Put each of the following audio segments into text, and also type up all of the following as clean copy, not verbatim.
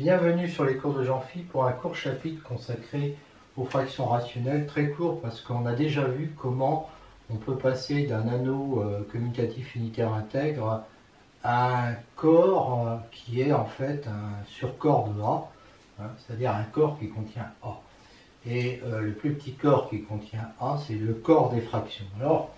Bienvenue sur les cours de Jean-Phi pour un court chapitre consacré aux fractions rationnelles, très court parce qu'on a déjà vu comment on peut passer d'un anneau commutatif unitaire intègre à un corps qui est en fait un surcorps de A, c'est-à-dire un corps qui contient A. Et le plus petit corps qui contient A, c'est le corps des fractions. Alors,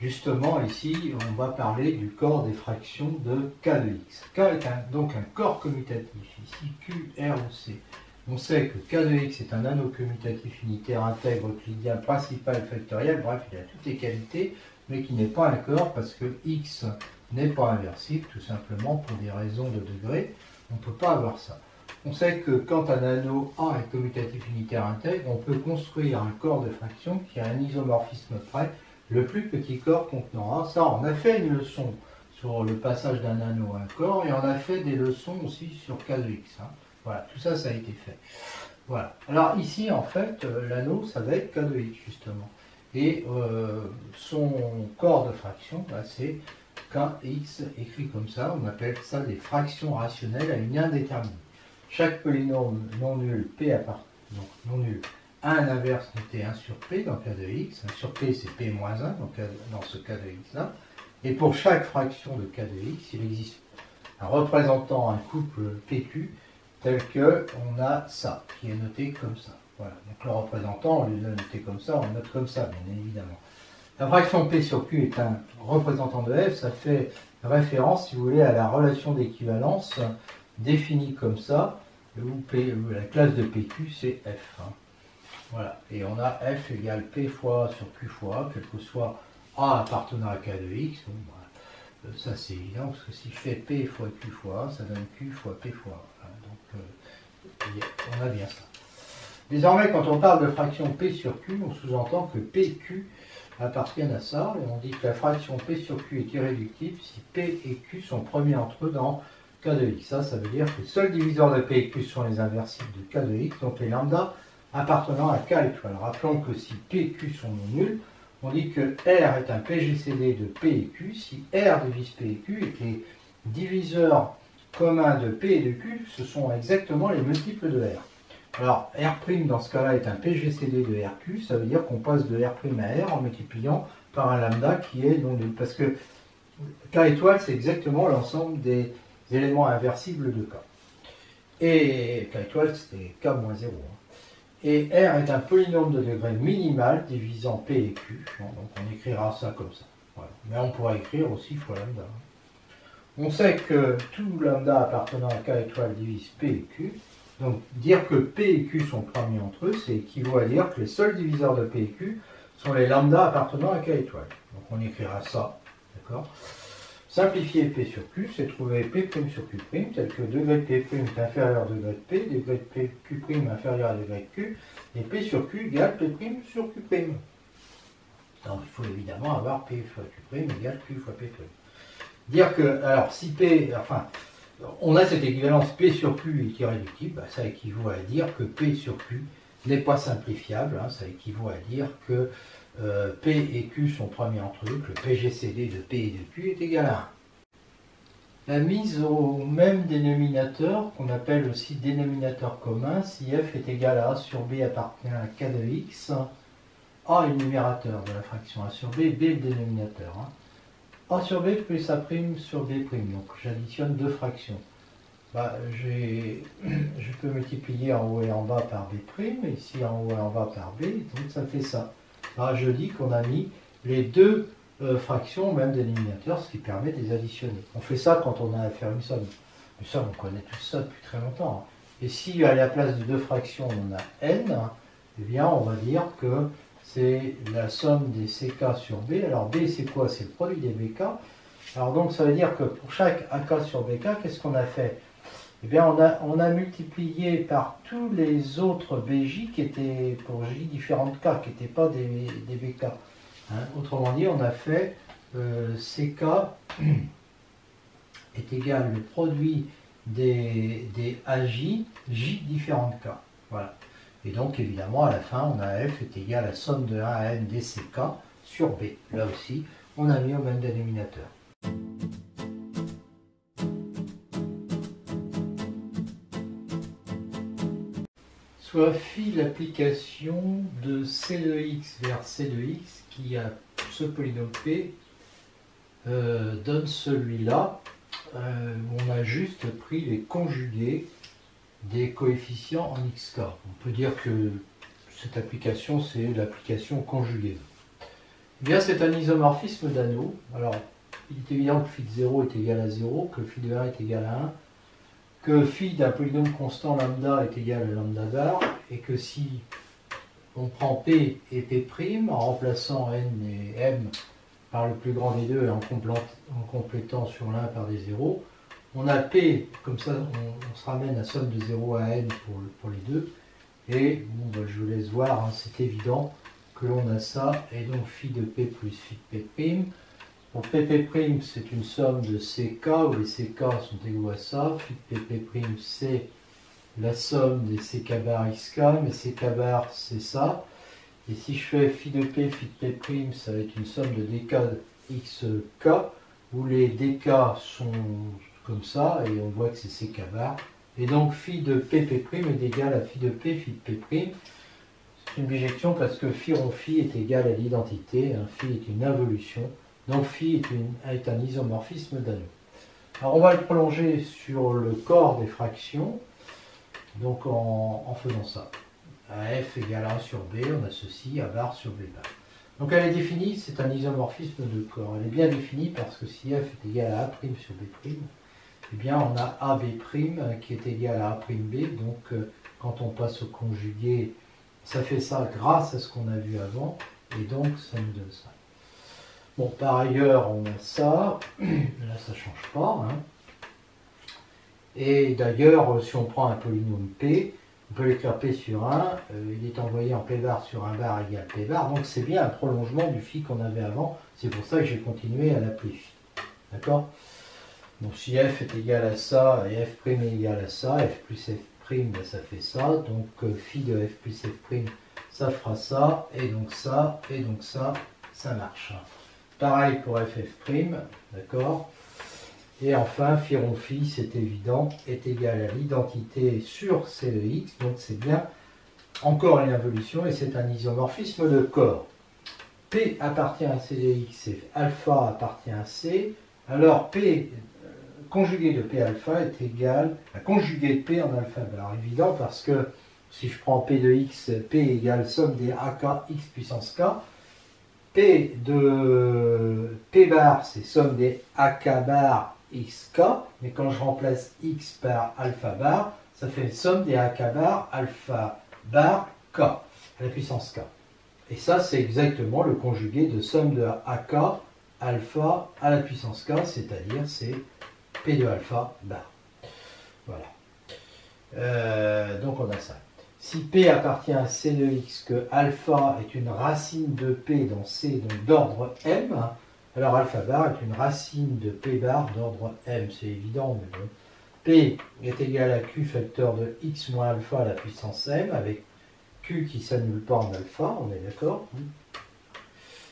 justement, ici, on va parler du corps des fractions de K de X. K est donc un corps commutatif, ici Q, R ou C. On sait que K de X est un anneau commutatif unitaire intègre euclidien principal factoriel, bref, il a toutes les qualités, mais qui n'est pas un corps parce que X n'est pas inversible, tout simplement pour des raisons de degré. On ne peut pas avoir ça. On sait que quand un anneau A est commutatif unitaire intègre, on peut construire un corps de fraction qui a un isomorphisme près, le plus petit corps contenant A. Ça, on a fait une leçon sur le passage d'un anneau à un corps, et on a fait des leçons aussi sur K de X. Voilà, tout ça, ça a été fait. Voilà. Alors ici, en fait, l'anneau, ça va être K de X, justement. Et son corps de fraction, c'est Kx écrit comme ça. On appelle ça des fractions rationnelles à une indéterminée. Chaque polynôme non nul P donc non nul, a un inverse noté 1 sur P dans K de X. 1 sur P, c'est P-1 dans ce K de X-là. Et pour chaque fraction de K de X, il existe un représentant un couple PQ tel que on a ça, qui est noté comme ça. Voilà. Donc le représentant, on l'a noté comme ça, on le note comme ça, bien évidemment. La fraction P sur Q est un représentant de F, ça fait référence, si vous voulez, à la relation d'équivalence définie comme ça, où la classe de PQ, c'est F. Voilà, et on a F égale P fois sur Q fois A, quel que soit A appartenant à K de X. Bon, voilà. Ça c'est évident, parce que si je fais P fois Q fois A, ça donne Q fois P fois A. Donc on a bien ça. Désormais, quand on parle de fraction P sur Q, on sous-entend que P et Q appartiennent à ça, et on dit que la fraction P sur Q est irréductible si P et Q sont premiers entre eux dans K de X. Ça veut dire que les seuls diviseurs de P et Q sont les inversibles de K de X, donc les lambda appartenant à K étoile. Rappelons que si P et Q sont non nuls, on dit que R est un PGCD de P et Q si R divise P et Q et que les diviseurs communs de P et de Q, ce sont exactement les multiples de R. Alors, R' dans ce cas-là est un PGCD de RQ, ça veut dire qu'on passe de R' à R en multipliant par un lambda qui est non nul. Parce que K étoile, c'est exactement l'ensemble des éléments inversibles de K. Et K étoile, c'est K moins 0. Et R est un polynôme de degré minimal divisant P et Q. Bon, donc on écrira ça comme ça. Voilà. Mais on pourra écrire aussi fois lambda. On sait que tout lambda appartenant à K étoile divise P et Q. Donc dire que P et Q sont premiers entre eux, c'est équivaut à dire que les seuls diviseurs de P et Q sont les lambda appartenant à K étoile. Donc on écrira ça. D'accord ? Simplifier P sur Q, c'est trouver P' sur Q', tel que degré de P' est inférieur à degré de P, degré de Q' inférieur à degré de Q, et P sur Q égale P' sur Q'. Donc il faut évidemment avoir P fois Q' égale Q fois P'. Dire que, alors si P, enfin, on a cette équivalence P sur Q est irréductible, ça équivaut à dire que P sur Q n'est pas simplifiable, ça équivaut à dire que P et Q sont premiers entre eux, que le PGCD de P et de Q est égal à 1. La mise au même dénominateur, qu'on appelle aussi dénominateur commun, si F est égal à A sur B appartient à K de X, A est le numérateur de la fraction A sur B, B est le dénominateur. A sur B plus A' sur B', donc j'additionne deux fractions. Je peux multiplier en haut et en bas par B', ici en haut et en bas par B, donc ça fait ça. Là, je dis qu'on a mis les deux fractions au même dénominateur, ce qui permet de les additionner. On fait ça quand on a à faire une somme. Une somme, on connaît tout ça depuis très longtemps. Et si à la place de deux fractions, on a n, eh bien, on va dire que c'est la somme des CK sur B. Alors B, c'est quoi? C'est le produit des BK. Alors donc, ça veut dire que pour chaque AK sur BK, qu'est-ce qu'on a fait? Eh bien, on a multiplié par tous les autres BJ qui étaient, pour J différentes K, qui n'étaient pas des BK. Autrement dit, on a fait CK est égal le produit des AJ, J différentes K. Voilà. Et donc, évidemment, à la fin, on a F est égal à la somme de 1 à n des CK sur B. Là aussi, on a mis au même dénominateur. soit phi l'application de C de x vers C de x qui a ce polynôme P donne celui-là où on a juste pris les conjugués des coefficients en xk. On peut dire que cette application, c'est l'application conjuguée. Eh bien, c'est un isomorphisme d'anneau. Alors, il est évident que phi de 0 est égal à 0, que phi de 1 est égal à 1, que phi d'un polynôme constant lambda est égal à lambda bar, et que si on prend P et P' en remplaçant N et M par le plus grand des deux et en complétant sur l'un par des zéros, on a P, comme ça on se ramène à somme de 0 à N pour les deux, et bon, ben, je vous laisse voir, hein, c'est évident que l'on a ça, et donc phi de P plus phi de P'. Pour Pp', c'est une somme de CK, où les CK sont égaux à ça. Phi de Pp', c'est la somme des CK bar XK, mais CK bar, c'est ça. Et si je fais phi de P, phi de P', ça va être une somme de dk de XK, où les dk sont comme ça, et on voit que c'est CK bar. Et donc phi de Pp' est égal à phi de P, phi de P'. C'est une bijection parce que phi rond phi est égal à l'identité. Phi est une involution. Donc phi est un isomorphisme d'anneau. Alors on va le prolonger sur le corps des fractions, donc en faisant ça. À f égale 1 sur b, on a ceci, a bar sur b bar. Donc elle est définie, c'est un isomorphisme de corps. Elle est bien définie parce que si f est égal à a' sur b', eh bien on a ab' qui est égal à a'b, donc quand on passe au conjugué, ça fait ça grâce à ce qu'on a vu avant, et donc ça nous donne ça. Bon, par ailleurs, on a ça, là ça ne change pas. Hein. Et d'ailleurs, si on prend un polynôme P, on peut l'écrire P sur 1, il est envoyé en P bar sur 1 bar égale P bar, donc c'est bien un prolongement du phi qu'on avait avant, c'est pour ça que j'ai continué à l'appeler phi. D'accord? Donc si f est égal à ça et f' est égal à ça, f plus f', ben, ça fait ça, donc phi de f plus f', ça fera ça, et donc ça, ça marche. Pareil pour ff', d'accord? Et enfin, phi rond phi, c'est évident, est égal à l'identité sur C de x, donc c'est bien encore une involution, et c'est un isomorphisme de corps. P appartient à C de x et alpha appartient à C, alors P conjugué de P alpha est égal à conjugué de P en alpha bar. Évident parce que si je prends P de x, P égale somme des AK x puissance K, P de P bar, c'est somme des AK bar xk, mais quand je remplace x par alpha bar, ça fait somme des AK bar alpha bar k, à la puissance k. Et ça, c'est exactement le conjugué de somme de AK alpha à la puissance k, c'est-à-dire c'est P de alpha bar. Voilà. Donc on a ça. Si P appartient à C de x, que alpha est une racine de P dans C, donc d'ordre M, alors alpha bar est une racine de P bar d'ordre M, c'est évident, mais bon. P est égal à Q facteur de x moins alpha à la puissance M, avec Q qui s'annule pas en alpha, on est d'accord?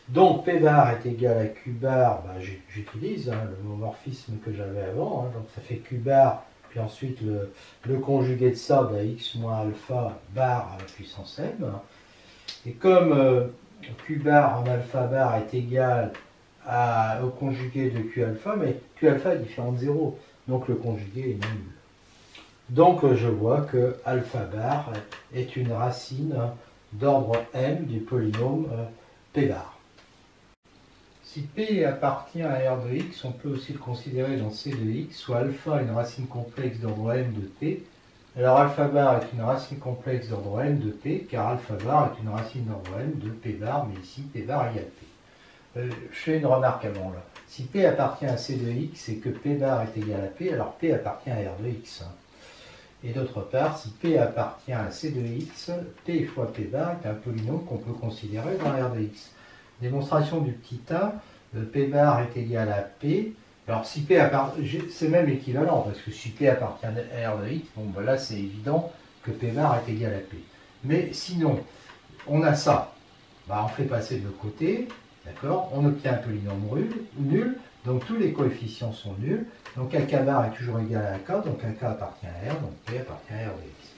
Donc P bar est égal à Q bar, ben, j'utilise le homomorphisme que j'avais avant, donc ça fait Q bar, puis ensuite le conjugué de ça, ben, x moins alpha bar à la puissance M. Et comme Q bar en alpha bar est égal au conjugué de Q alpha, mais Q alpha est différent de 0, donc le conjugué est non nul. Donc je vois que alpha bar est une racine d'ordre M du polynôme P bar. Si P appartient à R de x, on peut aussi le considérer dans C de x, soit alpha une racine complexe d'ordre M de P. Alors alpha bar est une racine complexe d'ordre M de P, car alpha bar est une racine d'ordre M de P bar, mais ici P bar égale P. Je fais une remarque avant là. Si P appartient à C de x et que P bar est égal à P, alors P appartient à R de x. Et d'autre part, si P appartient à C de x, P fois P bar est un polynôme qu'on peut considérer dans R de x. Démonstration du petit 1, P bar est égal à P. Alors si P appartient, c'est même équivalent, parce que si P appartient à R de x, bon ben là c'est évident que P bar est égal à P. Mais sinon, on a ça, ben, on fait passer de l'autre côté, d'accord, on obtient un polynôme nul, donc tous les coefficients sont nuls, donc AK bar est toujours égal à AK, donc AK appartient à R, donc P appartient à R de x.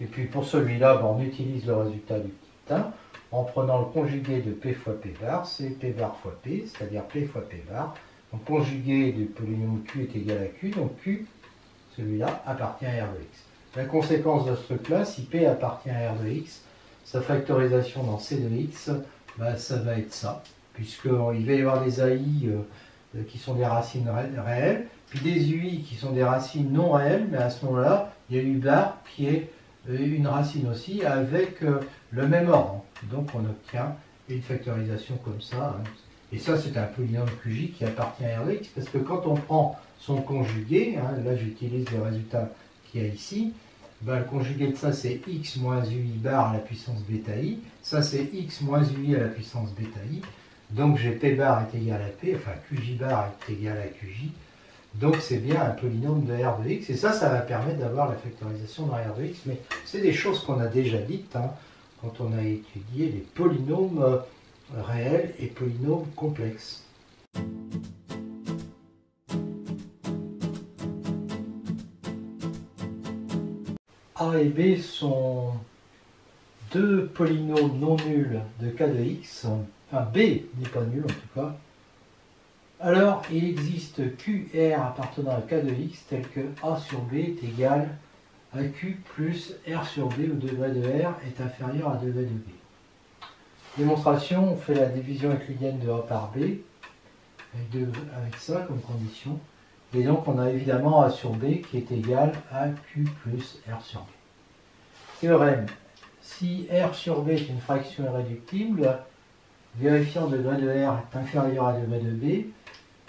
Et puis pour celui-là, on utilise le résultat du petit 1 en prenant le conjugué de P fois P bar, c'est P bar fois P, c'est-à-dire P fois P bar. Donc conjugué du polynôme Q est égal à Q, donc Q, celui-là, appartient à R de X. La conséquence de ce truc-là, si P appartient à R de X, sa factorisation dans C de X, ça va être ça, puisqu'il va y avoir des AI qui sont des racines réelles, puis des UI qui sont des racines non réelles, mais à ce moment-là, il y a U bar qui est une racine aussi avec le même ordre. Donc on obtient une factorisation comme ça. Et ça, c'est un polynôme QJ qui appartient à R de X, parce que quand on prend son conjugué, là j'utilise le résultat qu'il y a ici, le conjugué de ça c'est x moins ui bar à la puissance bêta i, ça c'est x moins ui à la puissance bêta i, donc j'ai p bar est égal à p, enfin qj bar est égal à qj, donc c'est bien un polynôme de R de X, et ça va permettre d'avoir la factorisation dans R de X, mais c'est des choses qu'on a déjà dites quand on a étudié les polynômes réels et polynômes complexes. A et B sont deux polynômes non nuls de k de x, enfin B n'est pas nul en tout cas. Alors il existe QR appartenant à k de x tel que A sur B est égal à Q plus R sur B où degré de R est inférieur à degré de B. Démonstration, on fait la division euclidienne de A par B avec ça comme condition. Et donc on a évidemment A sur B qui est égal à Q plus R sur B. Théorème, si R sur B est une fraction irréductible, vérifiant degré de R est inférieur à degré de B,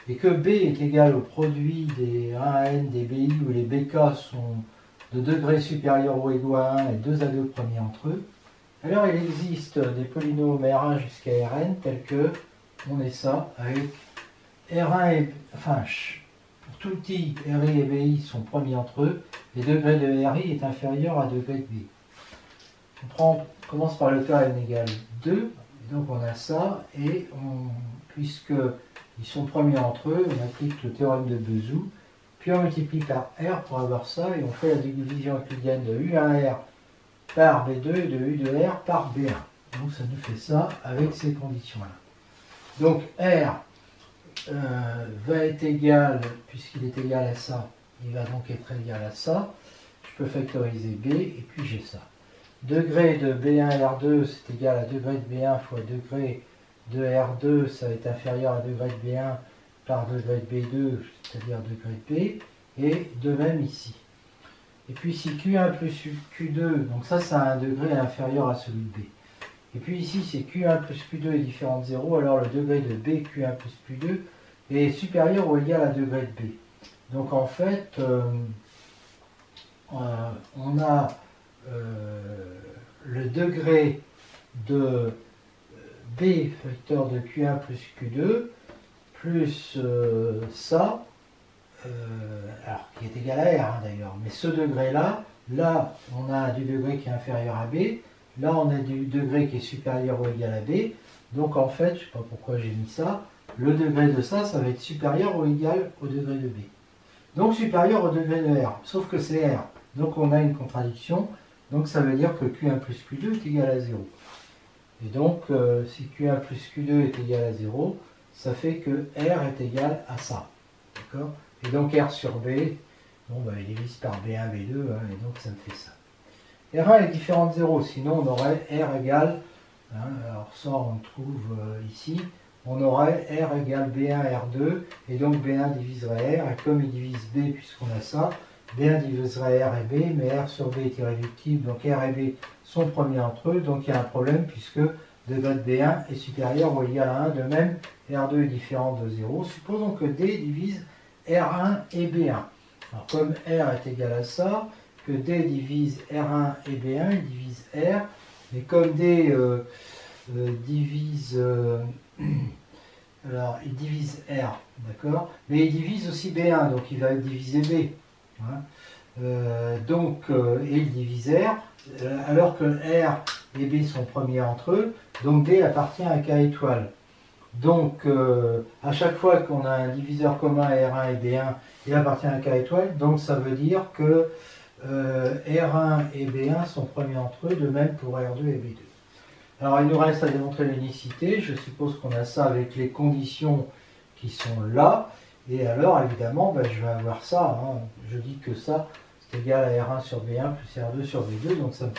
et que B est égal au produit des 1 à n des BI où les BK sont de degrés supérieurs ou égaux à 1 et 2 à 2 premiers entre eux, alors il existe des polynômes R1 jusqu'à Rn tels que, on est ça, avec R1 et, enfin, pour tout petit, RI et BI sont premiers entre eux, et degré de RI est inférieur à degré de B. On commence par le cas n égale 2, et donc on a ça, et puisque ils sont premiers entre eux, on applique le théorème de Bezout, puis on multiplie par R pour avoir ça, et on fait la division euclidienne de U1R par B2 et de U de R par B1. Donc ça nous fait ça avec ces conditions-là. Donc R va être égal, puisqu'il est égal à ça, il va donc être égal à ça. Je peux factoriser B, et puis j'ai ça. Degré de B1 R2, c'est égal à degré de B1 fois degré de R2, ça va être inférieur à degré de B1 par degré de B2, c'est-à-dire degré de B, et de même ici. Et puis si Q1 plus Q2, donc ça a un degré inférieur à celui de B. Et puis ici, si Q1 plus Q2 est différent de 0, alors le degré de B, Q1 plus Q2, est supérieur ou égal à degré de B. Donc en fait, on a le degré de B facteur de Q1 plus Q2 plus ça, alors qui est égal à R d'ailleurs, mais ce degré-là, là on a du degré qui est inférieur à B, là on a du degré qui est supérieur ou égal à B, donc en fait, je ne sais pas pourquoi j'ai mis ça, le degré de ça va être supérieur ou égal au degré de B. Donc supérieur au degré de R, sauf que c'est R, donc on a une contradiction, donc ça veut dire que Q1 plus Q2 est égal à 0. Et donc, si Q1 plus Q2 est égal à 0, ça fait que R est égal à ça. D'accord ? Et donc R sur B, il divise par B1, B2, et donc ça me fait ça. R1 est différent de 0, sinon on aurait R égale, alors ça on le trouve ici, on aurait R égale B1, R2, et donc B1 diviserait R, et comme il divise B puisqu'on a ça, B1 diviserait R et B, mais R sur B est irréductible, donc R et B sont premiers entre eux, donc il y a un problème puisque degré de B1 est supérieur ou égal à 1, de même R2 est différent de 0. Supposons que D divise R1 et B1. Alors comme R est égal à ça, que D divise R1 et B1, il divise R, mais comme D divise... alors il divise R, d'accord, mais il divise aussi B1, donc il va diviser B. Et il divise R, alors que R et B sont premiers entre eux, donc D appartient à K étoile. Donc à chaque fois qu'on a un diviseur commun R1 et B1, il appartient à K étoile, donc ça veut dire que R1 et B1 sont premiers entre eux, de même pour R2 et B2. Alors il nous reste à démontrer l'unicité, je suppose qu'on a ça avec les conditions qui sont là, et alors évidemment je vais avoir ça, hein. Je dis que ça c'est égal à R1 sur B1 plus R2 sur B2, donc ça me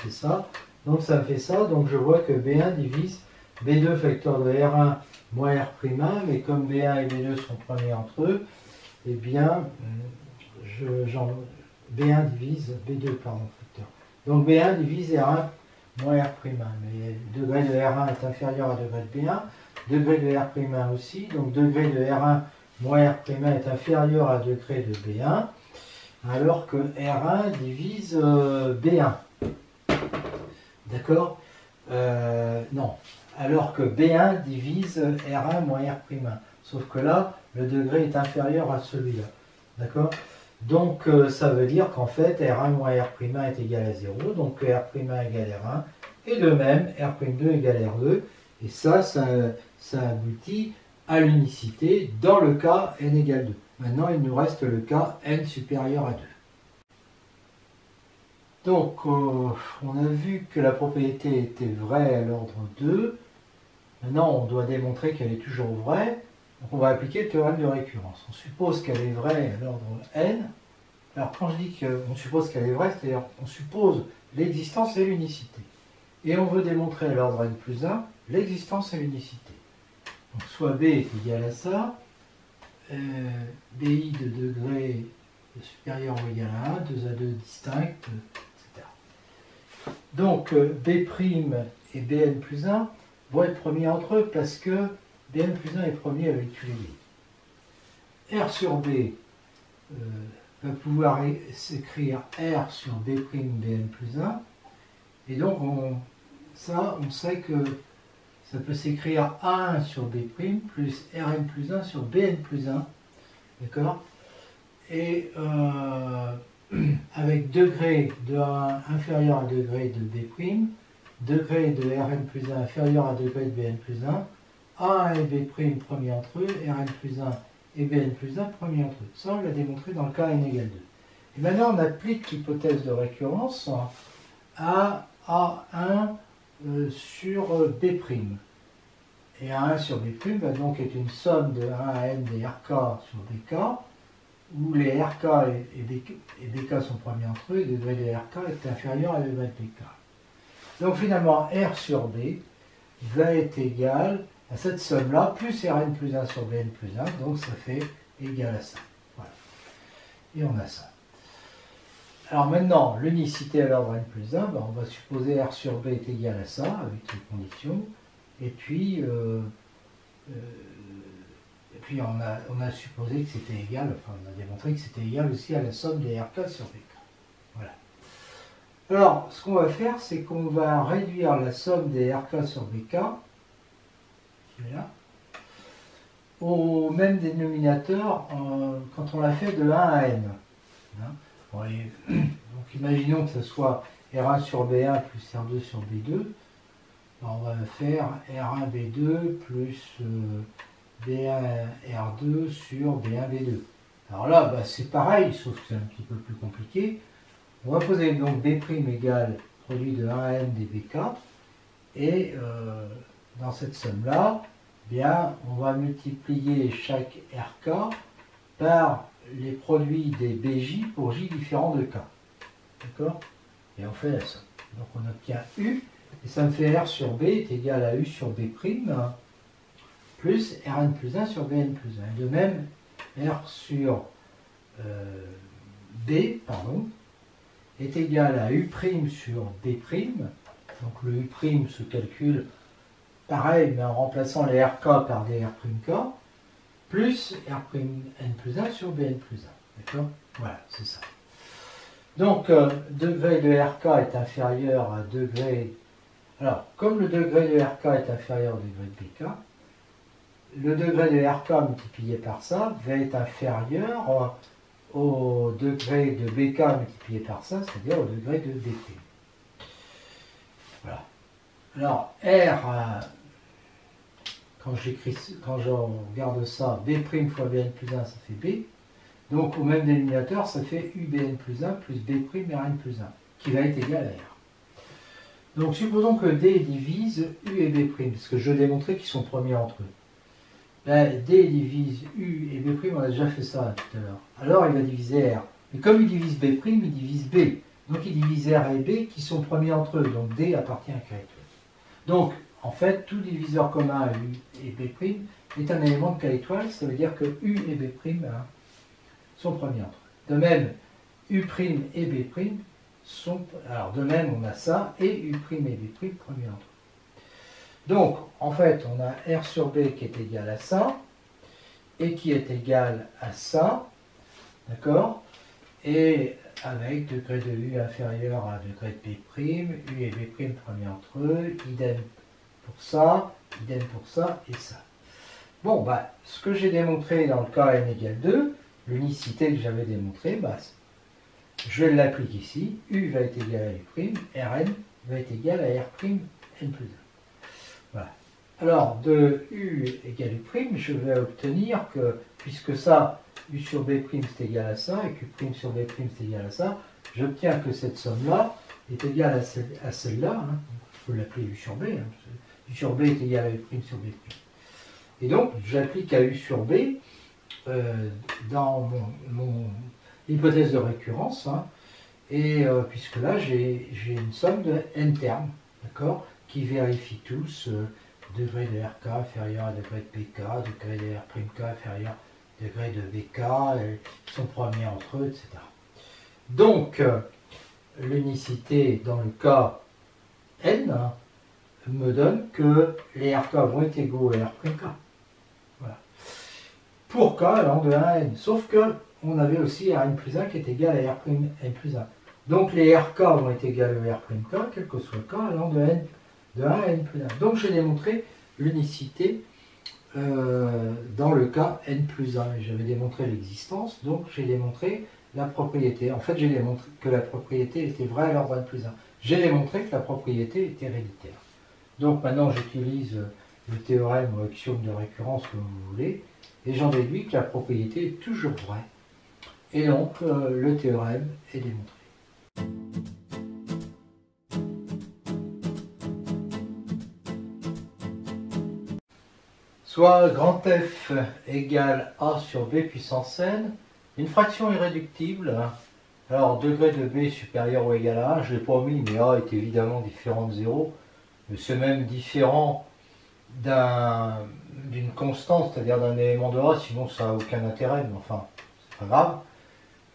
fait ça, donc je vois que B1 divise B2 facteur de R1 moins R'1, mais comme B1 et B2 sont premiers entre eux, eh bien B1 divise B2, pardon, facteur. Donc B1 divise R1 moins R', mais degré de R1 est inférieur à degré de B1, degré de R'1 aussi, donc degré de R1 moins R' est inférieur à degré de B1, alors que R1 divise B1. D'accord? Non. Alors que B1 divise R1 moins R'. Sauf que là, le degré est inférieur à celui-là. D'accord? Donc ça veut dire qu'en fait R1 moins R' est égal à 0, donc R' égale R1, et de même R'2 égale R2, et ça aboutit à l'unicité dans le cas n égale 2. Maintenant il nous reste le cas n supérieur à 2. Donc on a vu que la propriété était vraie à l'ordre 2, maintenant on doit démontrer qu'elle est toujours vraie. Donc on va appliquer le théorème de récurrence. On suppose qu'elle est vraie à l'ordre n. Alors quand je dis qu'on suppose qu'elle est vraie, c'est-à-dire qu'on suppose l'existence et l'unicité. Et on veut démontrer à l'ordre n plus 1 l'existence et l'unicité. Donc soit b est égal à ça, bi de degré supérieur ou égal à 1, 2 à 2 distinctes, etc. Donc b' et bn plus 1 vont être premiers entre eux parce que Bn plus 1 est premier avec tous les b. R sur B va pouvoir s'écrire R sur B', Bn plus 1. Et donc, on sait que ça peut s'écrire A1 sur B' plus Rn plus 1 sur Bn plus 1. D'accord? Et avec degré de A1 inférieur à degré de B', degré de Rn plus 1 inférieur à degré de Bn plus 1, A1 et B' premiers entre eux, Rn plus 1 et Bn plus 1 premiers entre eux. Ça, on l'a démontré dans le cas n égale 2. Et maintenant, on applique l'hypothèse de récurrence à A1 sur B'. Et A1 sur B' va donc être une somme de 1 à n des RK sur BK, où les RK et BK sont premiers entre eux, et le degré de RK est inférieur à le degré de BK. Donc finalement, R sur B va être égal à cette somme-là, plus Rn plus 1 sur Bn plus 1, donc ça fait égal à ça. Voilà. Et on a ça. Alors maintenant, l'unicité à l'ordre n plus 1, on va supposer R sur B est égal à ça, avec les conditions, et puis on a supposé que c'était égal, enfin on a démontré que c'était égal aussi à la somme des RK sur BK. Voilà. Alors, ce qu'on va faire, c'est qu'on va réduire la somme des RK sur BK, qui est là, au même dénominateur quand on l'a fait de 1 à n. Hein? Bon, donc imaginons que ce soit R1 sur B1 plus R2 sur B2. On va faire R1 B2 plus B1 R2 sur B1 B2. Alors là, c'est pareil, sauf que c'est un petit peu plus compliqué. On va poser donc B' égale produit de 1 à n des BK, et dans cette somme-là, bien, on va multiplier chaque RK par les produits des BJ pour J différents de K. D'accord? Et on fait la somme. Donc on obtient U, et ça me fait R sur B est égal à U sur B', plus Rn plus 1 sur Bn plus 1. Et de même, R sur B, est égal à U' sur B'. Donc le U' se calcule pareil, mais en remplaçant les RK par des R'K, plus R'N plus 1 sur Bn plus 1. D'accord? Voilà, c'est ça. Donc, degré de RK est inférieur à degré... Alors, comme le degré de RK est inférieur au degré de BK, le degré de RK multiplié par ça va être inférieur au degré de BK multiplié par ça, c'est-à-dire au degré de B'. Voilà. Alors, R, quand je regarde ça, B' fois Bn plus 1, ça fait B. Donc au même dénominateur, ça fait UBN plus 1 plus B' Rn plus 1, qui va être égal à R. Donc supposons que D divise U et B', parce que je veux démontrer qu'ils sont premiers entre eux. Ben, D divise U et B', on a déjà fait ça tout à l'heure. Alors il va diviser R. Mais comme il divise B', il divise B. Donc il divise R et B qui sont premiers entre eux. Donc D appartient à K étoile. Donc en fait, tout diviseur commun à U et B' est un élément de K étoile. Ça veut dire que U et B' sont premiers entre eux. De même, U' et B' sont... Alors de même, on a ça, et U' et B' premiers entre eux. Donc, en fait, on a R sur B qui est égal à ça, et qui est égal à ça, d'accord? Et avec degré de U inférieur à degré de B', U et B' premiers entre eux, idem pour ça et ça. Bon, bah, ce que j'ai démontré dans le cas n égale 2, l'unicité que j'avais démontrée, bah, je l'applique ici. U va être égal à U', Rn va être égal à R' n plus 1. Voilà. Alors, de U égale U', je vais obtenir que, puisque ça, U sur B' c'est égal à ça, et qu'U' sur B' c'est égal à ça, j'obtiens que cette somme-là est égale à celle-là. Hein. Je peux l'appeler U sur B. Hein. U sur B est égal à U' sur B'. Et donc, j'applique à U sur B dans mon hypothèse de récurrence, hein, et puisque là, j'ai une somme de n termes, d'accord, qui vérifie tous degré de RK inférieur à degré de PK, degré de R'K inférieur à degré de BK, ils sont premiers entre eux, etc. Donc, l'unicité dans le cas n me donne que les RK vont être égaux à R'K. Voilà. Pour K allant de 1 à n. Sauf que on avait aussi Rn plus 1 qui est égal à R'N plus 1. Donc les RK vont être égales à R'K, quel que soit K allant de 1 à n plus 1. Donc j'ai démontré l'unicité dans le cas n plus 1. J'avais démontré l'existence, donc j'ai démontré la propriété. En fait, j'ai démontré que la propriété était vraie à l'ordre n plus 1. J'ai démontré que la propriété était héréditaire. Donc maintenant, j'utilise le théorème ou axiome de récurrence comme vous voulez, et j'en déduis que la propriété est toujours vraie. Et donc, le théorème est démontré. Soit grand F égale A sur B puissance n, une fraction irréductible. Alors, degré de B supérieur ou égal à 1, je l'ai pas mis, mais A est évidemment différent de 0. C'est même différent d'une constante, c'est-à-dire d'un élément de A, sinon ça n'a aucun intérêt, mais enfin, c'est pas grave.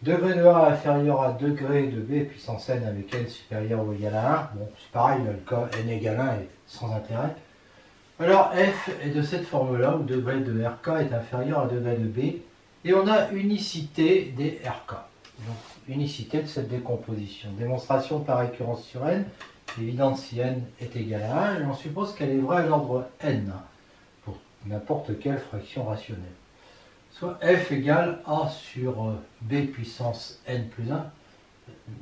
Degré de A inférieur à degré de B puissance n avec n supérieur ou égal à 1. Bon, c'est pareil, le cas n égale 1 est sans intérêt. Alors F est de cette forme-là, où degré de Rk est inférieur à degré de B, et on a unicité des Rk. Donc, unicité de cette décomposition. Démonstration par récurrence sur n, évidente si n est égal à 1, et on suppose qu'elle est vraie à l'ordre n, pour n'importe quelle fraction rationnelle. Soit f égale a sur b puissance n plus 1,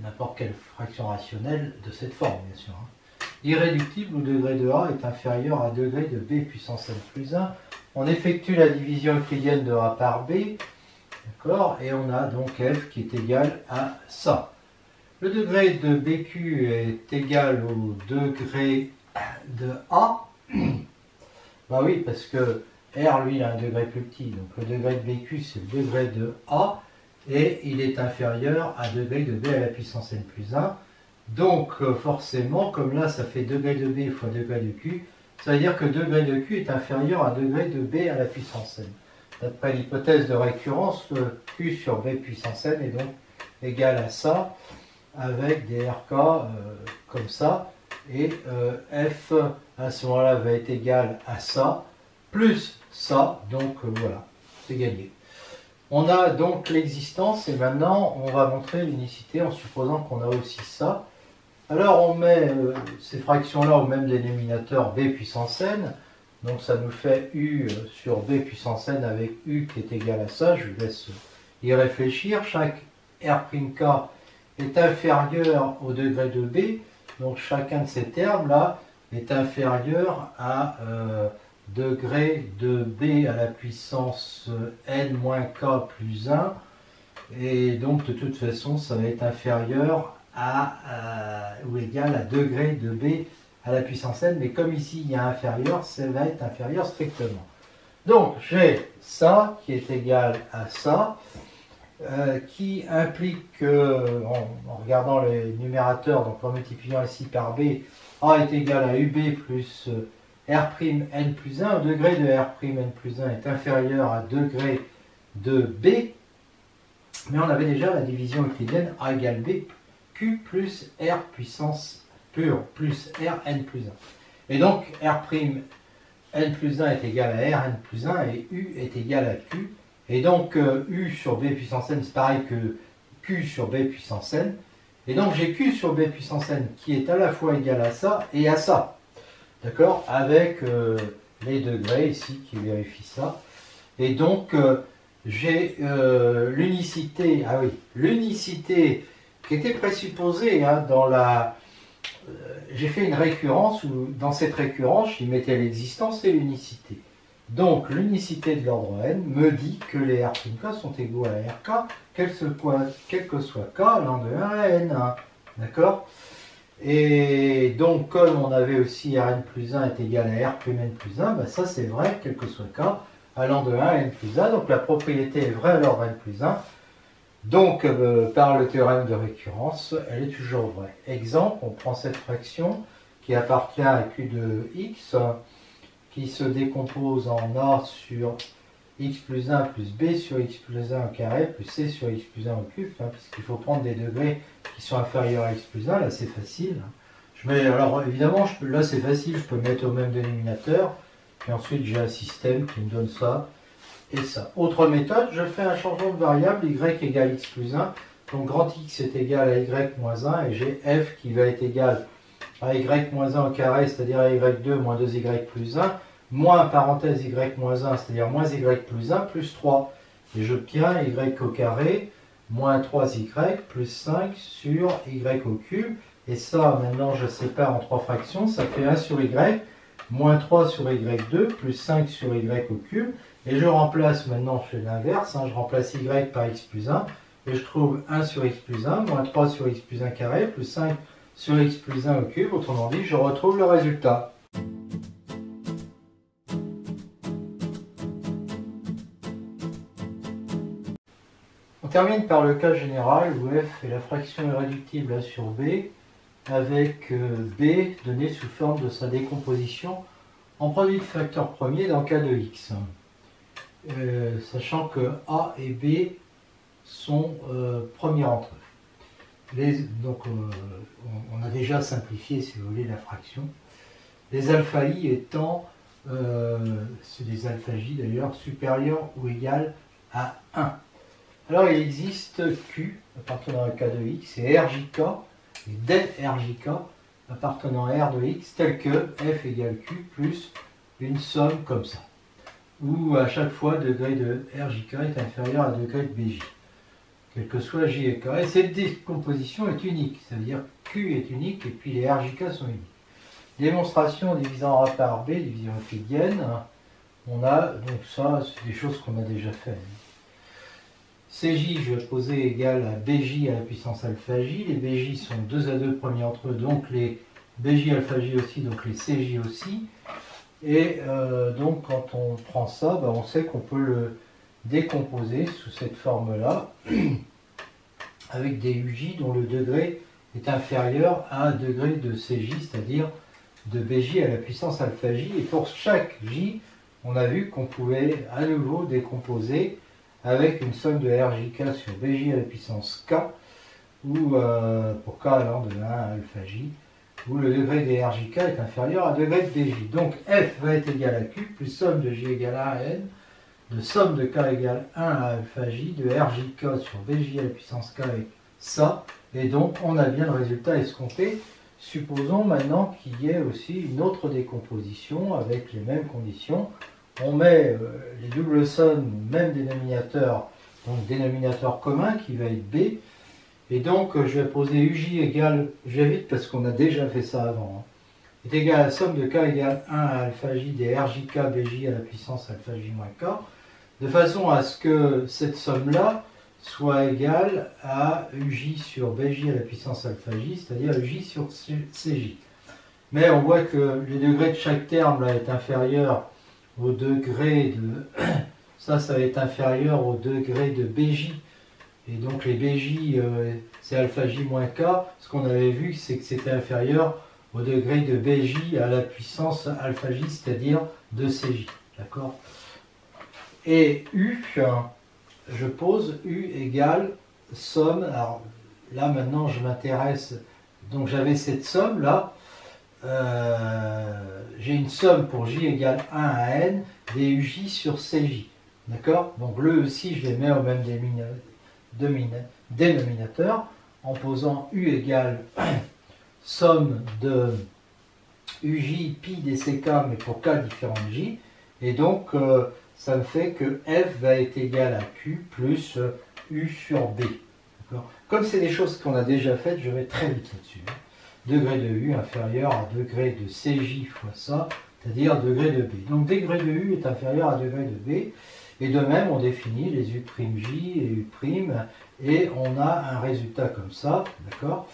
n'importe quelle fraction rationnelle de cette forme, bien sûr. Irréductible où degré de a est inférieur à degré de b puissance n plus 1. On effectue la division euclidienne de a par b, d'accord, et on a donc f qui est égal à ça. Le degré de bq est égal au degré de a. Bah oui, parce que R, lui, a un degré plus petit. Donc le degré de BQ, c'est le degré de A, et il est inférieur à degré de B à la puissance n plus 1. Donc forcément, comme là, ça fait degré de B fois degré de Q, ça veut dire que degré de Q est inférieur à degré de B à la puissance n. D'après l'hypothèse de récurrence, Q sur B puissance n est donc égal à ça, avec des RK comme ça, et F à ce moment-là va être égal à ça, plus ça, donc voilà, c'est gagné. On a donc l'existence, et maintenant on va montrer l'unicité en supposant qu'on a aussi ça. Alors on met ces fractions-là au même dénominateur B puissance n, donc ça nous fait U sur B puissance n avec U qui est égal à ça, je vous laisse y réfléchir. Chaque R'K est inférieur au degré de B, donc chacun de ces termes-là est inférieur à degré de B à la puissance n moins K plus 1, Et donc de toute façon ça va être inférieur ou égal à degré de B à la puissance n, mais comme ici il y a inférieur, ça va être inférieur strictement. Donc j'ai ça qui est égal à ça, qui implique que, en regardant les numérateurs, donc en multipliant ici par B, A est égal à UB plus R'N plus 1, au degré de R'N plus 1 est inférieur à degré de B, mais on avait déjà la division euclidienne A égale B, Q plus R puissance pure plus Rn plus 1. Et donc R'N plus 1 est égal à Rn plus 1 et U est égal à Q. Et donc U sur B puissance n, c'est pareil que Q sur B puissance n. Et donc j'ai Q sur B puissance n qui est à la fois égal à ça et à ça. D'accord? Avec les degrés ici qui vérifient ça. Et donc j'ai l'unicité, ah oui, l'unicité qui était présupposée hein, dans la... j'ai fait une récurrence où dans cette récurrence, j'y mettais l'existence et l'unicité. Donc l'unicité de l'ordre n me dit que les R'K sont égaux à Rk, quel que soit K allant de 1 à n1. D'accord? Et donc comme on avait aussi Rn plus 1 est égal à R'N plus 1, ben ça c'est vrai, quel que soit K allant de 1 à n plus 1. Donc la propriété est vraie à l'ordre n plus 1. Donc par le théorème de récurrence, elle est toujours vraie. Exemple, on prend cette fraction qui appartient à Q de x, qui se décompose en A sur x plus 1 plus B sur x plus 1 au carré plus C sur x plus 1 au cube, hein, puisqu'il faut prendre des degrés qui sont inférieurs à x plus 1, là c'est facile. Alors évidemment, là c'est facile, je peux mettre au même dénominateur, et ensuite j'ai un système qui me donne ça et ça. Autre méthode, je fais un changement de variable, y égale x plus 1, donc grand X est égal à y moins 1, et j'ai f qui va être égal à y moins 1 au carré, c'est-à-dire à y2 moins 2y plus 1, moins parenthèse y moins 1, c'est-à-dire moins y plus 1, plus 3. Et j'obtiens y au carré, moins 3y, plus 5 sur y au cube. Et ça, maintenant, je sépare en trois fractions, ça fait 1 sur y, moins 3 sur y2, plus 5 sur y au cube. Et je remplace, maintenant, je fais l'inverse, hein, je remplace y par x plus 1, et je trouve 1 sur x plus 1, moins 3 sur x plus 1 carré, plus 5 sur x plus 1 au cube. Autrement dit, je retrouve le résultat. On termine par le cas général où f est la fraction irréductible a sur b, avec b donné sous forme de sa décomposition en produit de facteur premier dans le cas de x. Sachant que a et b sont premiers entre eux. Donc on a déjà simplifié, si vous voulez, la fraction. Les alpha i étant, c'est des alpha j d'ailleurs, supérieurs ou égal à 1. Alors il existe Q appartenant à K de x et RJK et del RJK appartenant à R de x tel que F égale Q plus une somme comme ça, où à chaque fois degré de RJK est inférieur à degré de BJ, quel que soit J et K. Et cette décomposition est unique, c'est-à-dire Q est unique et puis les RJK sont uniques. Démonstration divisant A par B, division euclidienne, on a donc ça, c'est des choses qu'on a déjà fait. CJ, je vais poser égal à BJ à la puissance alpha J. Les BJ sont 2 à 2 premiers entre eux, donc les BJ alpha J aussi, donc les CJ aussi. Et donc quand on prend ça, on sait qu'on peut le décomposer sous cette forme-là, avec des UJ dont le degré est inférieur à un degré de CJ, c'est-à-dire de BJ à la puissance alpha J. Et pour chaque J, on a vu qu'on pouvait à nouveau décomposer avec une somme de RJK sur BJ à la puissance K, ou pour K allant de 1 à alpha J, où le degré des RJK est inférieur à degré de BJ. Donc F va être égal à Q, plus somme de J égale 1 à N, de somme de K égale 1 à alpha J, de RJK sur BJ à la puissance K avec ça, et donc on a bien le résultat escompté. Supposons maintenant qu'il y ait aussi une autre décomposition avec les mêmes conditions. On met les doubles sommes, même dénominateur, donc dénominateur commun qui va être B. Et donc je vais poser UJ égale, je vais vite parce qu'on a déjà fait ça avant, est égal à la somme de K égale 1 à alpha J des RJK BJ à la puissance alpha J moins K, de façon à ce que cette somme-là soit égal à uj sur bj à la puissance alpha j, c'est-à-dire uj sur cj. Mais on voit que le degré de chaque terme là, est inférieur au degré de... ça va être inférieur au degré de bj. Et donc les bj, c'est alpha j moins k. Ce qu'on avait vu, c'est que c'était inférieur au degré de bj à la puissance alpha j, c'est-à-dire de cj. D'accord? Et u, je pose u égale somme. Alors là maintenant je m'intéresse, donc j'avais cette somme là, j'ai une somme pour j égale 1 à n des uj sur cj. D'accord? Donc le aussi je les mets au même dénominateur en posant u égale somme de uj pi dck mais pour k différent de j. Et donc ça me fait que f va être égal à q plus u sur b. Comme c'est des choses qu'on a déjà faites, je vais très vite là-dessus. Degré de u inférieur à degré de cj fois ça, c'est-à-dire degré de b. Donc degré de u est inférieur à degré de b. Et de même, on définit les u' j et u', et on a un résultat comme ça, d'accord?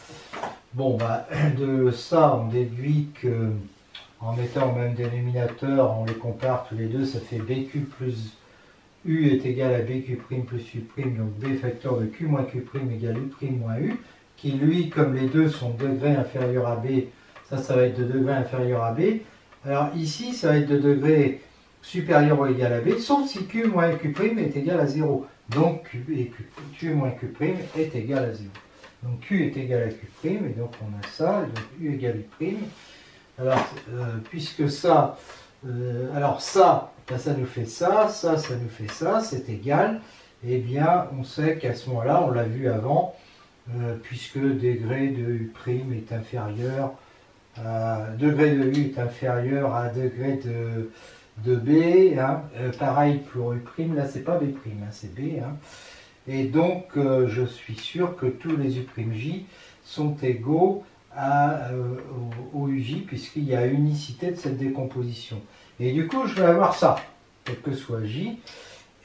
Bon, bah, de ça, on déduit que en mettant au même dénominateur, on les compare tous les deux, ça fait bq plus u est égal à bq' plus u', donc b facteur de q moins q' égale u' moins u, qui lui, comme les deux sont de degré inférieur à b, ça va être de degré inférieur à b. Alors ici, ça va être de degré supérieur ou égal à b, sauf si q moins q' est égal à 0. Donc q moins q' est égal à 0. Donc q est égal à q', et donc on a ça, et donc u égale u'. Alors, puisque ça, alors ça, ben ça nous fait ça, ça nous fait ça, c'est égal, eh bien, on sait qu'à ce moment-là, on l'a vu avant, puisque degré de u' est inférieur à, degré de u est inférieur à degré de b, hein, pareil pour u', là c'est pas b', hein, c'est b, hein, et donc je suis sûr que tous les u'j sont égaux au uj, puisqu'il y a unicité de cette décomposition. Et du coup, je vais avoir ça, quel que soit j,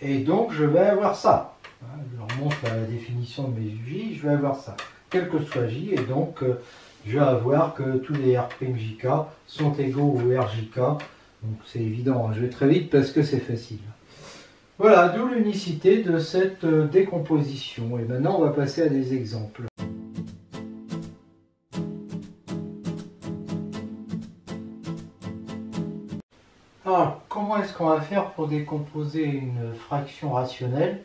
et donc je vais avoir ça. Je remonte à la définition de mes uj, je vais avoir ça, quel que soit j, et donc je vais avoir que tous les r'jk sont égaux au rjk. Donc c'est évident, hein, je vais très vite parce que c'est facile. Voilà, d'où l'unicité de cette décomposition. Et maintenant, on va passer à des exemples. Alors, comment est-ce qu'on va faire pour décomposer une fraction rationnelle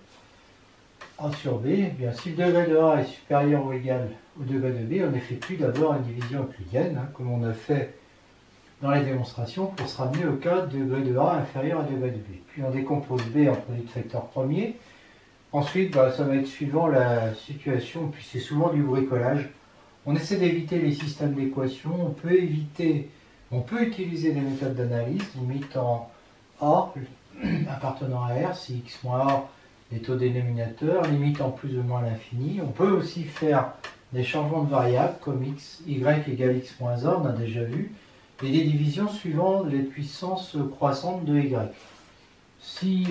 A sur B? Eh bien, si le degré de A est supérieur ou égal au degré de B, on effectue d'abord une division euclidienne, hein, comme on a fait dans les démonstrations, pour se ramener au cas de degré de A inférieur à degré de B. Puis on décompose B en produit de facteur premier. Ensuite, ça va être suivant la situation, puis c'est souvent du bricolage. On essaie d'éviter les systèmes d'équations, on peut utiliser des méthodes d'analyse limitant A appartenant à R, si x moins A est au dénominateur, limitant plus ou moins l'infini. On peut aussi faire des changements de variables comme y égale x moins A, on a déjà vu, et des divisions suivant les puissances croissantes de y. Si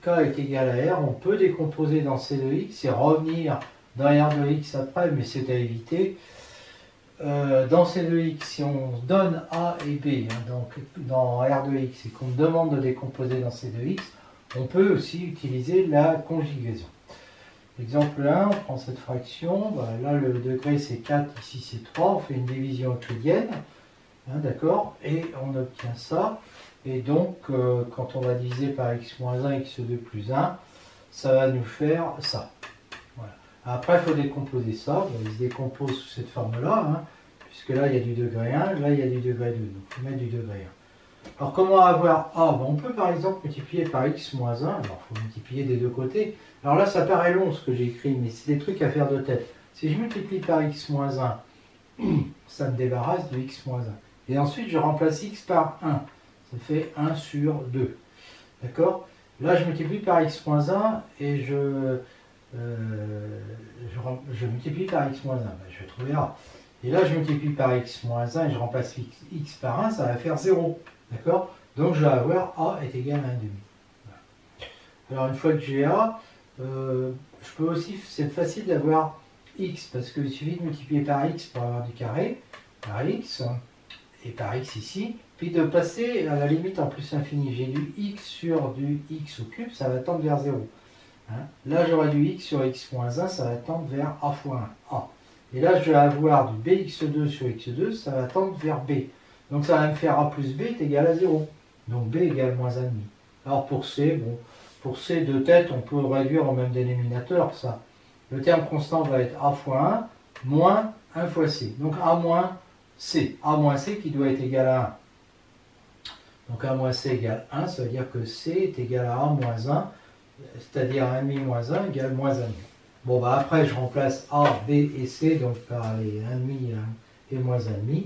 k est égal à r, on peut décomposer dans c de x et revenir dans r de x après, mais c'est à éviter. Dans c de x, si on donne a et b, hein, donc dans r de x, et qu'on demande de décomposer dans c de x, on peut aussi utiliser la conjugaison. Exemple 1, on prend cette fraction, là le degré c'est 4, ici c'est 3, on fait une division euclidienne. Hein, d'accord, et on obtient ça, et donc quand on va diviser par x moins 1, x2 plus 1, ça va nous faire ça. Voilà. Après, il faut décomposer ça, il se décompose sous cette forme-là, hein, puisque là il y a du degré 1, là il y a du degré 2, donc il faut mettre du degré 1. Alors comment avoir A? On peut par exemple multiplier par x moins 1, alors il faut multiplier des deux côtés. Alors là ça paraît long ce que j'ai écrit, mais c'est des trucs à faire de tête. Si je multiplie par x moins 1, ça me débarrasse de x moins 1. Et ensuite, je remplace x par 1. Ça fait 1 sur 2. D'accord? Là, je multiplie par x moins 1 et je multiplie par x moins 1. Je vais trouver A. Et là, je multiplie par x moins 1 et je remplace x par 1, ça va faire 0. D'accord? Donc, je vais avoir A est égal à 1,5. Voilà. Alors, une fois que j'ai A, Je peux aussi, c'est facile d'avoir x, parce qu'il suffit de multiplier par x pour avoir du carré, par x, et par x ici, puis de passer à la limite en plus infini. J'ai du x sur du x au cube, ça va tendre vers 0. Hein. Là, j'aurai du x sur x moins 1, ça va tendre vers a fois 1, a. Et là, je vais avoir du bx2 sur x2, ça va tendre vers b. Donc ça va me faire a plus b est égal à 0. Donc b égale moins 1,5. Alors pour c, bon, pour c de tête, on peut réduire au même dénominateur ça. Le terme constant va être a fois 1 moins 1 fois c. Donc a moins c. A moins c qui doit être égal à 1. Donc a moins c égale 1, ça veut dire que c est égal à a moins 1, c'est-à-dire 1,5 moins 1 égale moins 1,5. Bon, bah après, je remplace a, b et c donc par les 1,5 et moins 1,5,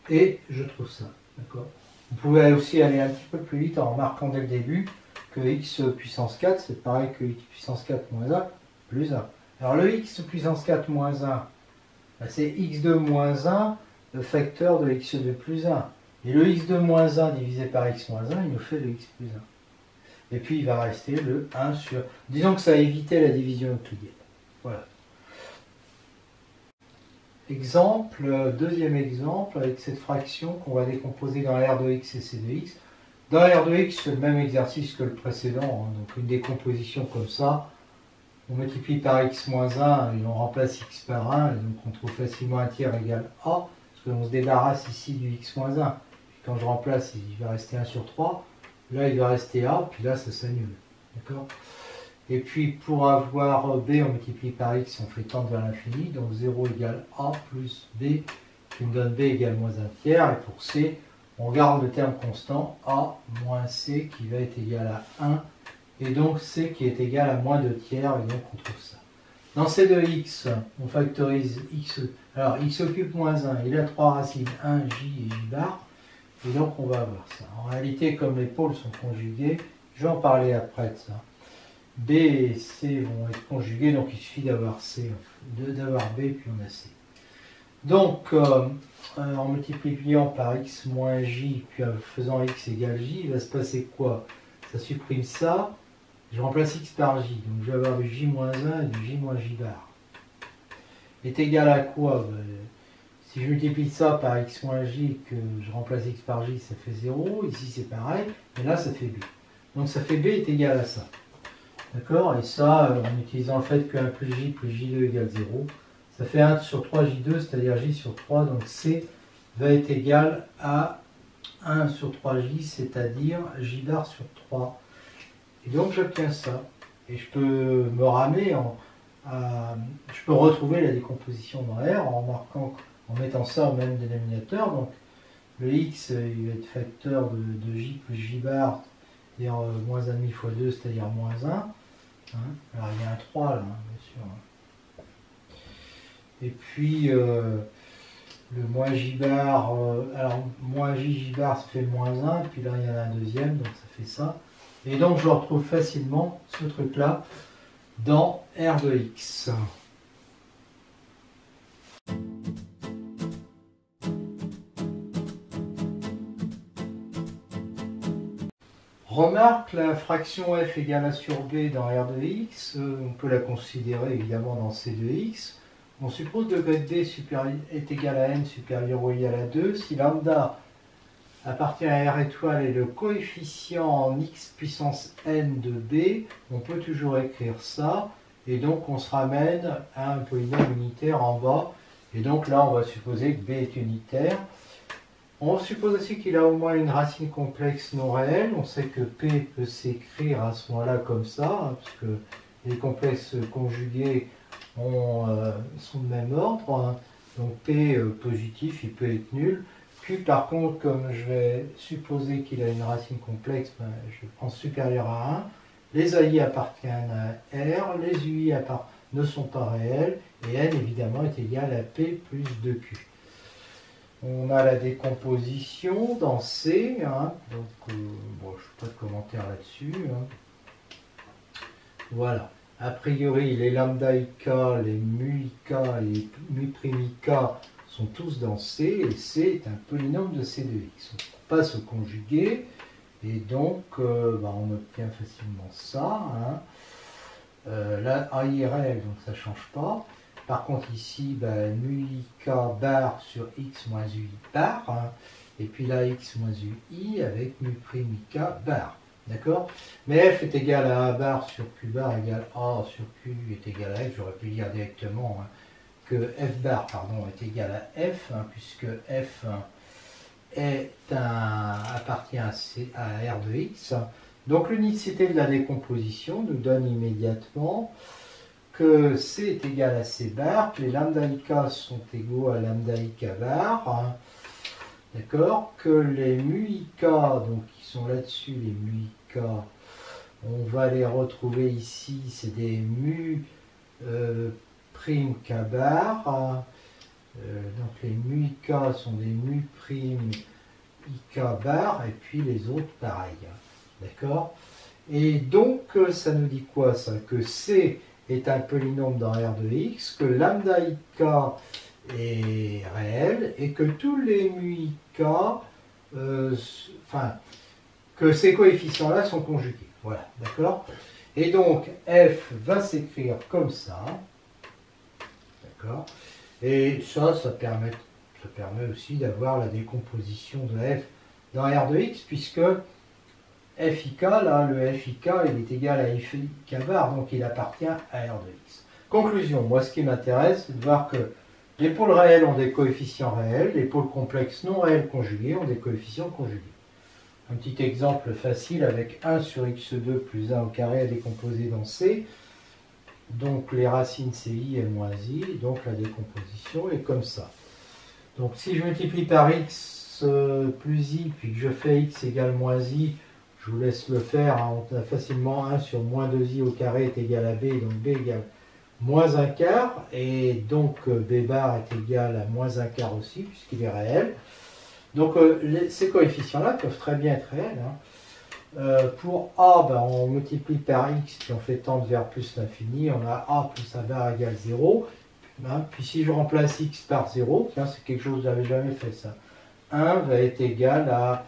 et je trouve ça. D'accord ? Vous pouvez aussi aller un petit peu plus vite en remarquant dès le début que x puissance 4, c'est pareil que x puissance 4 moins 1 plus 1. Alors le x puissance 4 moins 1, bah, c'est x2 moins 1, le facteur de x2 plus 1. Et le x2 moins 1 divisé par x moins 1, il nous fait le x plus 1. Et puis il va rester le 1 sur... Disons que ça a évité la division euclidienne. Voilà. Exemple, deuxième exemple, avec cette fraction qu'on va décomposer dans R de x et C de x. Dans R de x, c'est le même exercice que le précédent, hein, donc une décomposition comme ça. On multiplie par x moins 1 et on remplace x par 1, et donc on trouve facilement un tiers égale a, parce qu'on se débarrasse ici du x moins 1. Puis quand je remplace, il va rester 1 sur 3, là il va rester a, puis là ça s'annule. D'accord ? Et puis pour avoir b, on multiplie par x, on fait tendre vers l'infini, donc 0 égale a plus b, qui me donne b égale moins 1 tiers, et pour c, on garde le terme constant a moins c qui va être égal à 1, et donc c qui est égal à moins 2 tiers, et donc on trouve ça. Dans c de x, on factorise x, alors x occupe moins 1, il a 3 racines, 1, j et j bar, et donc on va avoir ça. En réalité, comme les pôles sont conjugués, je vais en parler après de ça. B et C vont être conjugués, donc il suffit d'avoir C, d'avoir B, puis on a C. Donc, en multipliant par x moins j, puis en faisant x égale j, il va se passer quoi? Ça supprime ça, je remplace x par j, donc je vais avoir du j moins 1 et du j moins j bar. Est égal à quoi? Si je multiplie ça par x moins j et que je remplace x par j, ça fait 0, ici c'est pareil, et là ça fait b. Donc ça fait b est égal à ça. D'accord? Et ça, en utilisant le fait que 1 plus j plus j2 égale 0, ça fait 1 sur 3 j2, c'est-à-dire j sur 3, donc c va être égal à 1 sur 3j, c'est-à-dire j bar sur 3. Et donc j'obtiens ça. Et je peux me ramer, je peux retrouver la décomposition dans R en mettant ça au même dénominateur. Donc le x, il va être facteur de j plus j bar, c'est-à-dire moins 1,5 fois 2, c'est-à-dire moins 1. Hein, alors il y a un 3 là, hein, bien sûr. Et puis le moins j bar, alors moins j bar ça fait le moins 1, puis là il y en a un deuxième, donc ça fait ça. Et donc je retrouve facilement ce truc là dans R de x. Remarque, la fraction f égale a sur b dans R de x, on peut la considérer évidemment dans C de x. On suppose que degré de d est égal à n supérieur ou égal à 2 si lambda appartient à R étoile et le coefficient en x puissance n de b, on peut toujours écrire ça, et donc on se ramène à un polynôme unitaire en bas, et donc là on va supposer que b est unitaire. On suppose aussi qu'il a au moins une racine complexe non réelle. On sait que P peut s'écrire à ce moment-là comme ça, hein, parce que les complexes conjugués sont de même ordre. Hein. Donc P positif, il peut être nul. Puis par contre, comme je vais supposer qu'il a une racine complexe, ben, je prends supérieur à 1. Les AI appartiennent à R, les UI ne sont pas réels, et N évidemment est égal à P plus 2Q. On a la décomposition dans C, hein, donc bon, je n'ai pas de commentaire là-dessus. Hein. Voilà. A priori, les lambda ik, les mu ik et les mu prime ik sont tous dans C, et C est un polynôme de C de x. On ne peut pas se conjuguer, et donc on obtient facilement ça. Hein. là, AI est réel, donc ça ne change pas. Par contre, ici, ben, mu ik bar sur x moins ui bar, hein, et puis là, x moins ui avec mu prime ik bar. D'accord? Mais f est égal à a bar sur q bar égale a sur q est égal à f. J'aurais pu dire directement hein, que f bar pardon, est égal à f, hein, puisque f appartient à R de x. Donc l'unicité de la décomposition nous donne immédiatement que C est égal à C bar, que les lambda ik sont égaux à lambda ik bar, hein, d'accord, que les mu ik, donc qui sont là-dessus, les mu ik, on va les retrouver ici, c'est des mu prime k bar, hein, donc les mu ik sont des mu prime ik bar, et puis les autres pareil, d'accord. Et donc ça nous dit quoi ça? Que C est un polynôme dans R de x, que lambda ik est réel et que tous les mu ik, que ces coefficients-là sont conjugués. Voilà, d'accord? Et donc f va s'écrire comme ça, d'accord? Et ça permet aussi d'avoir la décomposition de f dans R de x, puisque FIK, là, le FIK, il est égal à FIK bar, donc il appartient à R de x. Conclusion, moi ce qui m'intéresse, c'est de voir que les pôles réels ont des coefficients réels, les pôles complexes non réels conjugués ont des coefficients conjugués. Un petit exemple facile avec 1 sur x2 plus 1 au carré à décomposer dans C. Donc les racines CI et moins I, donc la décomposition est comme ça. Donc si je multiplie par x plus I, puis que je fais x égale moins I, je vous laisse le faire, hein. On a facilement 1 sur moins 2i au carré est égal à b, donc b égale moins 1 quart, et donc b bar est égal à moins 1 quart aussi, puisqu'il est réel. Donc ces coefficients-là peuvent très bien être réels. Hein. Pour a, ben, on multiplie par x, puis on fait tendre vers plus l'infini, on a a plus a bar égale 0. Hein. Puis si je remplace x par 0, c'est quelque chose que je n'avais jamais fait ça. 1 va être égal à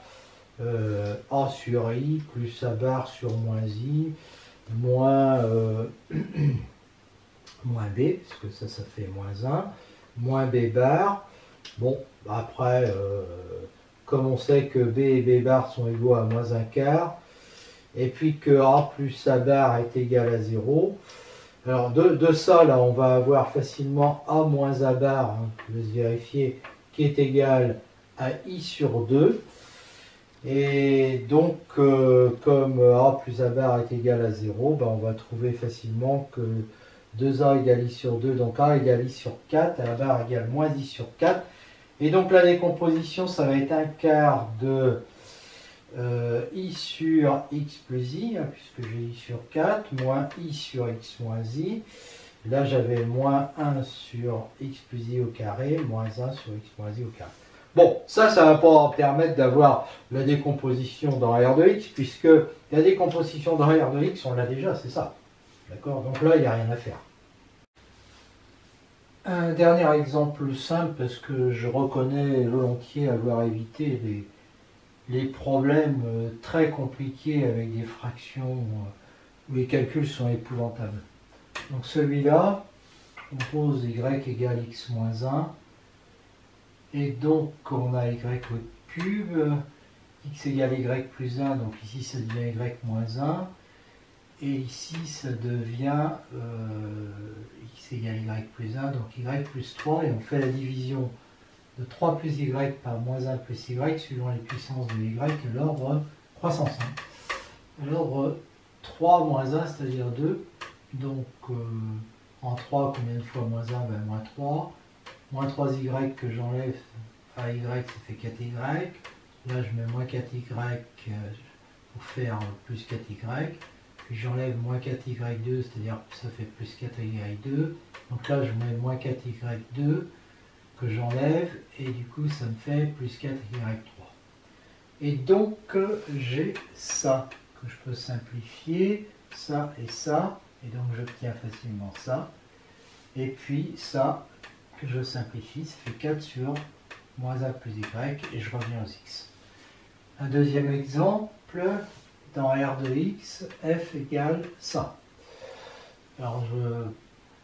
a sur i plus a bar sur moins i moins, moins b, parce que ça fait moins 1, moins b bar. Bon, après, comme on sait que b et b bar sont égaux à moins 1 quart, et puis que a plus a bar est égal à 0, alors de ça, là, on va avoir facilement a moins a bar, hein, je vais se vérifier, qui est égal à i sur 2. Et donc, comme a plus a bar est égal à 0, ben on va trouver facilement que 2a égale i sur 2, donc a égale i sur 4, a bar égale moins i sur 4. Et donc la décomposition, ça va être un quart de i sur x plus i, hein, puisque j'ai i sur 4, moins i sur x moins i. Là, j'avais moins 1 sur x plus i au carré, moins 1 sur x moins i au carré. Bon, ça ne va pas permettre d'avoir la décomposition dans R de x, puisque la décomposition dans R de x, on l'a déjà, c'est ça. D'accord? Donc là, il n'y a rien à faire. Un dernier exemple simple, parce que je reconnais volontiers avoir évité les problèmes très compliqués avec des fractions où les calculs sont épouvantables. Donc celui-là, on pose y égale x moins 1. Et donc, on a y au cube, x égale y plus 1, donc ici ça devient y moins 1, et ici ça devient x égale y plus 1, donc y plus 3, et on fait la division de 3 plus y par moins 1 plus y, suivant les puissances de y, à l'ordre croissance. À l'ordre 3 moins 1, c'est-à-dire 2, donc en 3, combien de fois moins 1? Ben, moins 3. Moins 3y que j'enlève à y, ça fait 4y. Là, je mets moins 4y pour faire plus 4y. Puis j'enlève moins 4y2, c'est-à-dire que ça fait plus 4y2. Donc là, je mets moins 4y2 que j'enlève. Et du coup, ça me fait plus 4y3. Et donc, j'ai ça que je peux simplifier. Ça et ça. Et donc, j'obtiens facilement ça. Et puis, ça que je simplifie, ça fait 4 sur moins 1 plus y, et je reviens aux x. Un deuxième exemple, dans R de x, f égale ça. Alors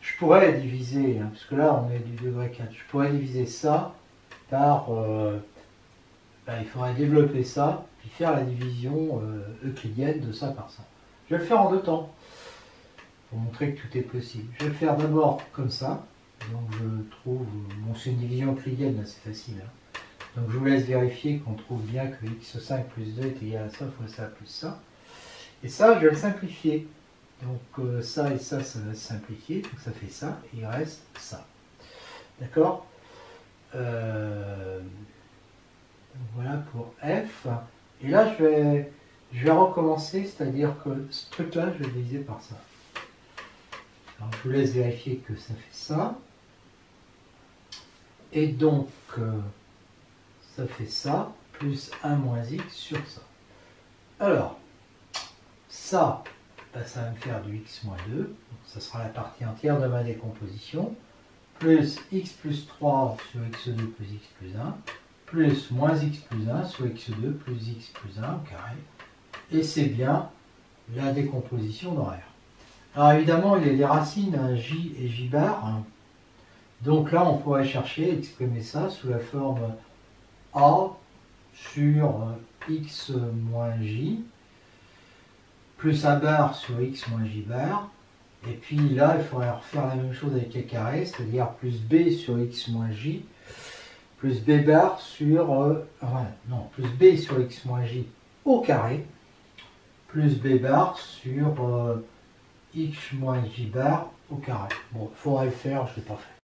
je pourrais diviser, hein, parce que là on est du degré 4, je pourrais diviser ça par, il faudrait développer ça, puis faire la division euclidienne de ça par ça. Je vais le faire en 2 temps, pour montrer que tout est possible. Je vais le faire d'abord comme ça, donc je trouve, bon c'est une division euclidienne, là c'est facile, hein. Donc je vous laisse vérifier qu'on trouve bien que x5 plus 2 est égal à ça fois ça plus ça. Et ça, je vais le simplifier. Donc ça et ça va se simplifier, donc ça fait ça, et il reste ça. D'accord, donc voilà pour f. Et là, je vais recommencer, c'est-à-dire que ce truc-là, je vais le diviser par ça. Alors, je vous laisse vérifier que ça fait ça. Et donc, ça fait ça, plus 1 moins x sur ça. Alors, ça, ça va me faire du x moins 2, donc ça sera la partie entière de ma décomposition, plus x plus 3 sur x2 plus x plus 1, plus moins x plus 1 sur x2 plus x plus 1 au carré, et c'est bien la décomposition d'horaire. Alors évidemment, il y a des racines, hein, j et j bar, hein. Donc là, on pourrait chercher, exprimer ça sous la forme a sur x moins j, plus a bar sur x moins j bar, et puis là, il faudrait refaire la même chose avec les carrés, c'est-à-dire plus b sur x moins j, plus b bar sur, plus b sur x moins j au carré, plus b bar sur x moins j bar au carré. Bon, il faudrait le faire, je ne l'ai pas fait.